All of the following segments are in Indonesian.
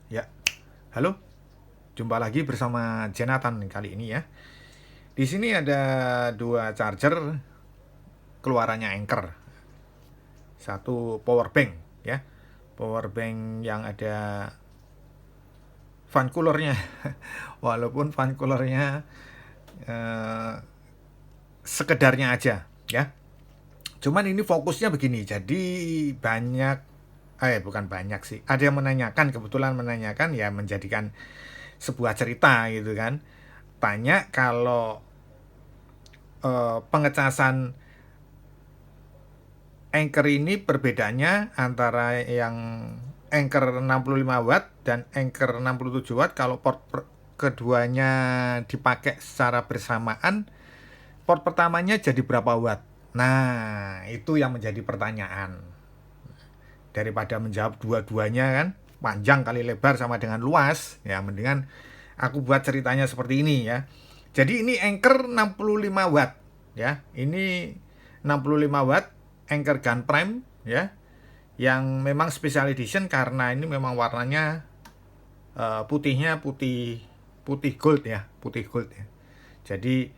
Ya, halo. Jumpa lagi bersama Jonathan kali ini ya. Di sini ada dua charger keluarannya Anker. Satu power bank ya. Power bank yang ada fan coolernya. Walaupun fan coolernya eh, sekedarnya aja ya. Cuman ini fokusnya begini. Jadi banyak bukan banyak sih. Ada yang menanyakan, kebetulan menanyakan ya menjadikan sebuah cerita gitu kan. Tanya kalau pengecasan Anchor ini perbedaannya antara yang Anchor 65 watt dan Anchor 67 watt. Kalau port keduanya dipakai secara bersamaan, port pertamanya jadi berapa watt? Nah, itu yang menjadi pertanyaan. Daripada menjawab dua-duanya kan panjang kali lebar sama dengan luas, ya mendingan aku buat ceritanya seperti ini ya. Jadi ini Anchor 65 watt ya. Ini 65 watt Anchor Gun Prime ya, yang memang special edition karena ini memang warnanya putihnya putih putih gold ya, putih gold ya. Jadi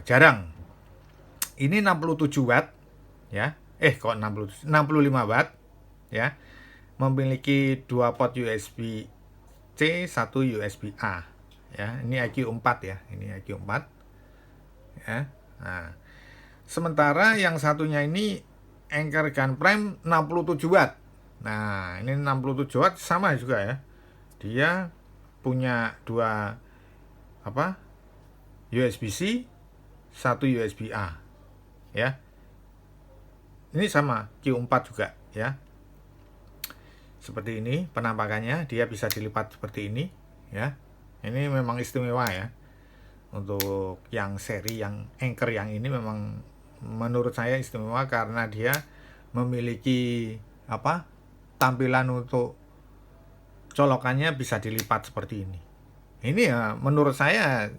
jarang. Ini 67 watt ya. Kok 60 65 watt ya. Memiliki dua port USB C, satu USB A ya. Ini IQ 4 ya. Ini IQ 4 ya. Nah, sementara yang satunya ini Anchor Gun Prime 67 watt. Nah, ini 67 watt sama juga ya. Dia punya dua apa? USB-C, satu USB-A. Ya. Ini sama Q4 juga ya. Seperti ini penampakannya, dia bisa dilipat seperti ini ya. Ini memang istimewa ya. Untuk yang seri yang Anchor yang ini memang menurut saya istimewa karena dia memiliki tampilan untuk colokannya bisa dilipat seperti ini. Ini ya menurut saya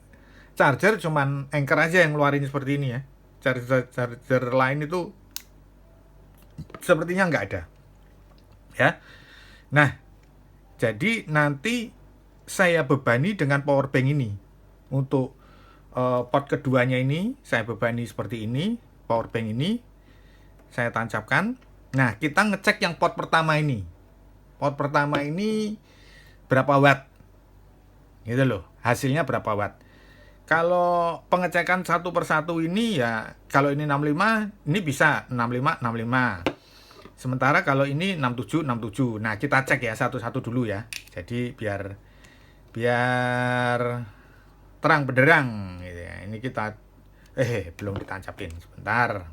charger cuman Anchor aja yang ngeluarin seperti ini ya. Charger lain itu sepertinya nggak ada ya. Nah, jadi nanti saya bebani dengan power bank ini. Untuk port keduanya ini saya bebani seperti ini, power bank ini saya tancapkan. Nah, kita ngecek yang port pertama ini. Port pertama ini berapa watt? Gitu loh. Hasilnya berapa watt? Kalau pengecekan satu persatu ini ya, kalau ini 65, ini bisa 65 65. Sementara kalau ini 67 67. Nah, kita cek ya satu-satu dulu ya. Jadi biar biar terang benderang gitu ya. Ini kita belum ditancapin. Sebentar.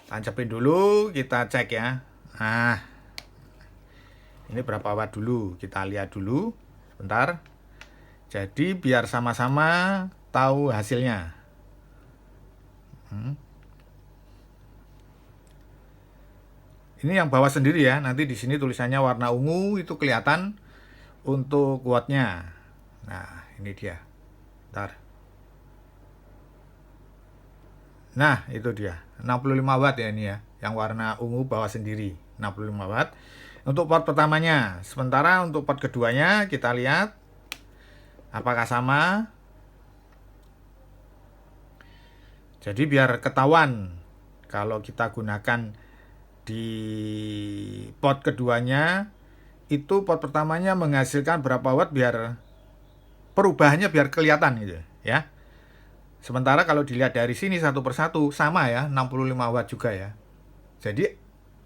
Tancapin dulu, kita cek ya. Nah, ini berapa watt dulu? Kita lihat dulu. Sebentar. Jadi biar sama-sama tahu hasilnya. Ini yang bawah sendiri ya. Nanti di sini tulisannya warna ungu itu kelihatan untuk wattnya. Nah, ini dia. Ntar. Nah, itu dia. 65 watt ya ini ya. Yang warna ungu bawah sendiri. 65 watt. Untuk port pertamanya. Sementara untuk port keduanya kita lihat apakah sama. Jadi biar ketahuan kalau kita gunakan di port keduanya, itu port pertamanya menghasilkan berapa watt biar perubahannya biar kelihatan gitu ya. Sementara kalau dilihat dari sini satu persatu sama ya, 65 watt juga ya. Jadi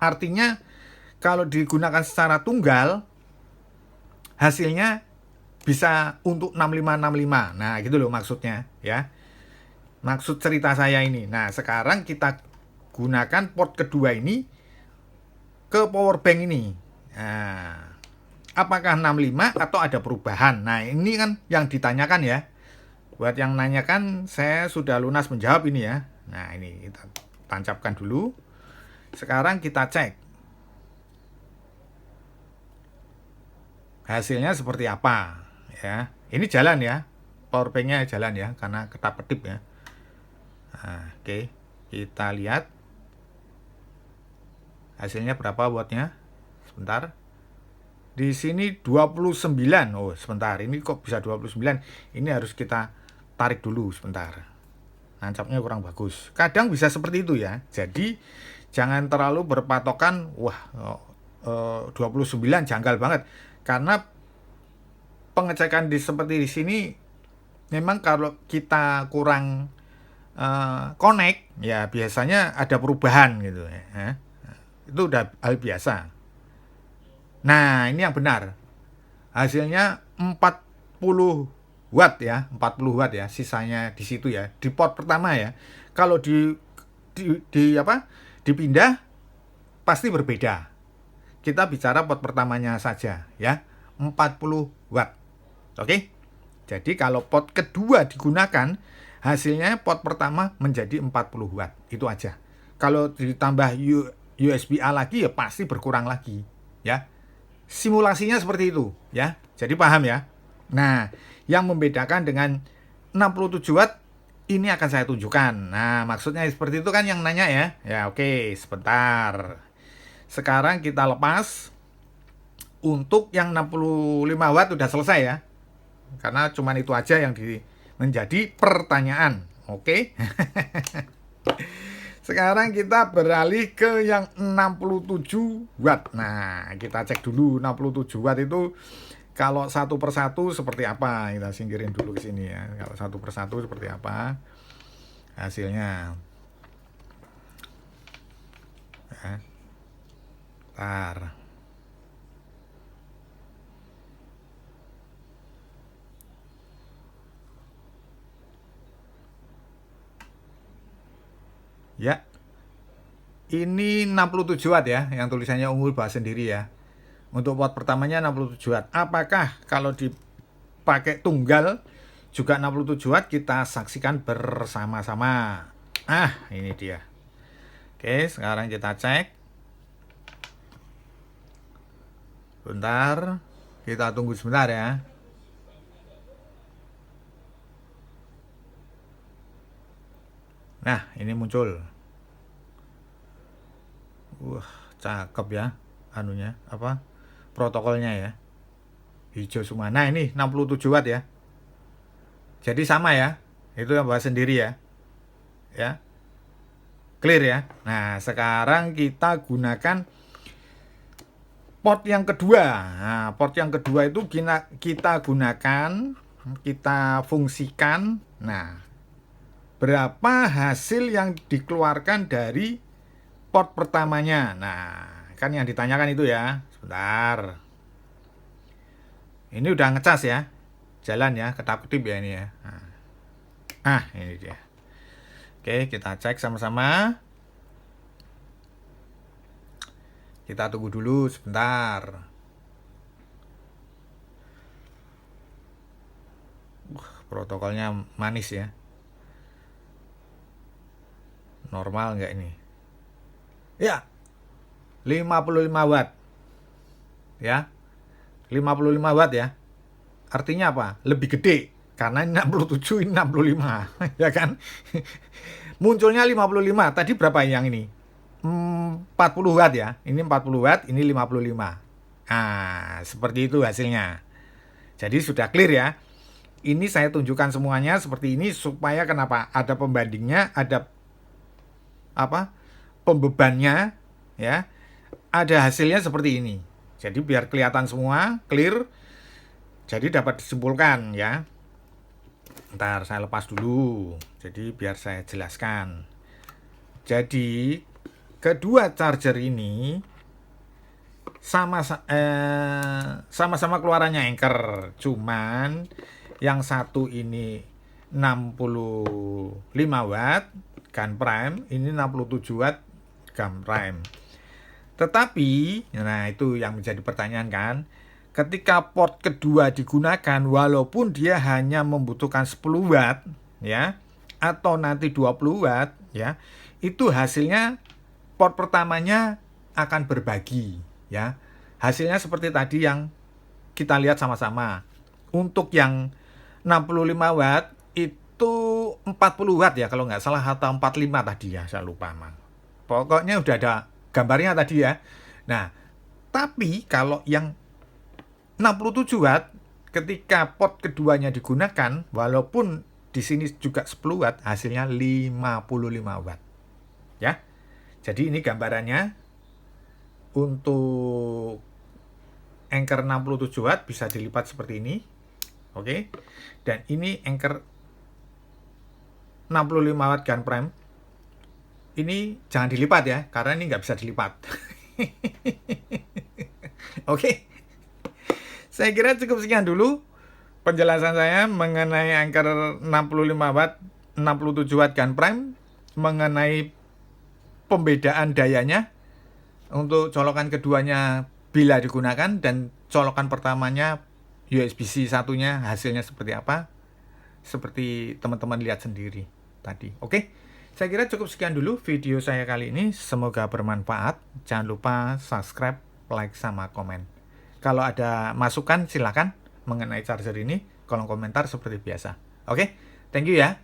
artinya kalau digunakan secara tunggal hasilnya bisa untuk 6565. Nah, gitu loh maksudnya ya. Maksud cerita saya ini. Nah, sekarang kita gunakan port kedua ini ke power bank ini. Nah, apakah 65 atau ada perubahan? Nah, ini kan yang ditanyakan ya. Buat yang nanyakan, saya sudah lunas menjawab ini ya. Nah, ini kita tancapkan dulu. Sekarang kita cek hasilnya seperti apa ya. Ini jalan ya. Power banknya jalan ya, karena ketap-ketip ya. Nah, oke. Kita lihat hasilnya berapa wattnya. Sebentar. Di sini 29. Oh, sebentar. Ini kok bisa 29? Ini harus kita tarik dulu sebentar. Nancapnya kurang bagus. Kadang bisa seperti itu ya. Jadi jangan terlalu berpatokan, wah 29 janggal banget. Karena pengecekan seperti di sini memang kalau kita kurang connect ya biasanya ada perubahan gitu ya. Itu udah hal biasa. Nah, ini yang benar. Hasilnya 40 watt ya, 40 watt ya, sisanya di situ ya, di port pertama ya. Kalau di apa? Dipindah pasti berbeda. Kita bicara port pertamanya saja ya, 40 watt. Oke? Jadi kalau port kedua digunakan, hasilnya port pertama menjadi 40 watt. Itu aja. Kalau ditambah USB-A lagi ya pasti berkurang lagi ya. Simulasinya seperti itu ya. Jadi paham ya. Nah, yang membedakan dengan 67 watt ini akan saya tunjukkan. Nah, maksudnya seperti itu kan yang nanya ya. Ya, oke, sebentar. Sekarang kita lepas. Untuk yang 65 watt udah selesai ya. Karena cuman itu aja yang menjadi pertanyaan. Oke. Sekarang kita beralih ke yang 67 watt. Nah, kita cek dulu 67 watt itu kalau satu persatu seperti apa. Kita singkirin dulu ke sini ya. Kalau satu persatu seperti apa hasilnya. Bentar. Ya, ini 67 watt ya, yang tulisannya unggul bahas sendiri ya. Untuk watt pertamanya 67 watt. Apakah kalau dipakai tunggal juga 67 watt? Kita saksikan bersama-sama. Ah, ini dia. Oke, sekarang kita cek. Bentar, kita tunggu sebentar ya. Nah, ini muncul. Cakep ya anunya, apa? Protokolnya ya. Hijau semua. Nah, ini 67 watt ya. Jadi sama ya. Itu yang bahas sendiri ya. Ya. Clear ya. Nah, sekarang kita gunakan port yang kedua. Nah, port yang kedua itu kita gunakan, kita fungsikan. Nah, berapa hasil yang dikeluarkan dari port pertamanya. Nah, kan yang ditanyakan itu ya. Sebentar. Ini udah ngecas ya. Jalan ya, ketap-ketip ya ini ya. Nah, ini dia. Oke, kita cek sama-sama. Kita tunggu dulu sebentar. Protokolnya manis ya. Normal nggak ini? Ya, 55 watt. Ya, 55 watt ya. Artinya apa? Lebih gede. Karena ini 67, ini 65. Ya kan? Munculnya 55. Tadi berapa yang ini? 40 watt ya. Ini 40 watt, ini 55. Nah, seperti itu hasilnya. Jadi sudah clear ya. Ini saya tunjukkan semuanya seperti ini supaya kenapa? Ada pembandingnya, ada apa? Pembebannya ya. Ada hasilnya seperti ini. Jadi biar kelihatan semua, clear. Jadi dapat disimpulkan ya. Ntar saya lepas dulu. Jadi biar saya jelaskan. Jadi kedua charger ini sama-sama keluarannya Anker. Cuman yang satu ini 65 watt GaN Prime, ini 67 watt GaN Prime. Tetapi, nah itu yang menjadi pertanyaan kan, ketika port kedua digunakan walaupun dia hanya membutuhkan 10 watt ya atau nanti 20 watt ya, itu hasilnya port pertamanya akan berbagi ya. Hasilnya seperti tadi yang kita lihat sama-sama. Untuk yang 65 watt itu 40 watt ya kalau nggak salah, atau 45 tadi ya, saya lupa mang. Pokoknya udah ada gambarnya tadi ya. Nah, tapi kalau yang 67 watt ketika port keduanya digunakan, walaupun di sini juga 10 watt, hasilnya 55 watt. Ya. Jadi ini gambarannya untuk Anker 67 watt bisa dilipat seperti ini. Oke. Dan ini Anker 65 watt gun prime. Ini jangan dilipat ya, karena ini nggak bisa dilipat. Oke. Saya kira cukup sekian dulu penjelasan saya mengenai Anker 65 watt, 67 watt gun prime, mengenai pembedaan dayanya untuk colokan keduanya bila digunakan, dan colokan pertamanya USB-C satunya hasilnya seperti apa, seperti teman-teman lihat sendiri tadi. Oke, saya kira cukup sekian dulu video saya kali ini, semoga bermanfaat. Jangan lupa subscribe, like, sama komen. Kalau ada masukan silakan mengenai charger ini, kolom komentar seperti biasa. Oke, thank you ya.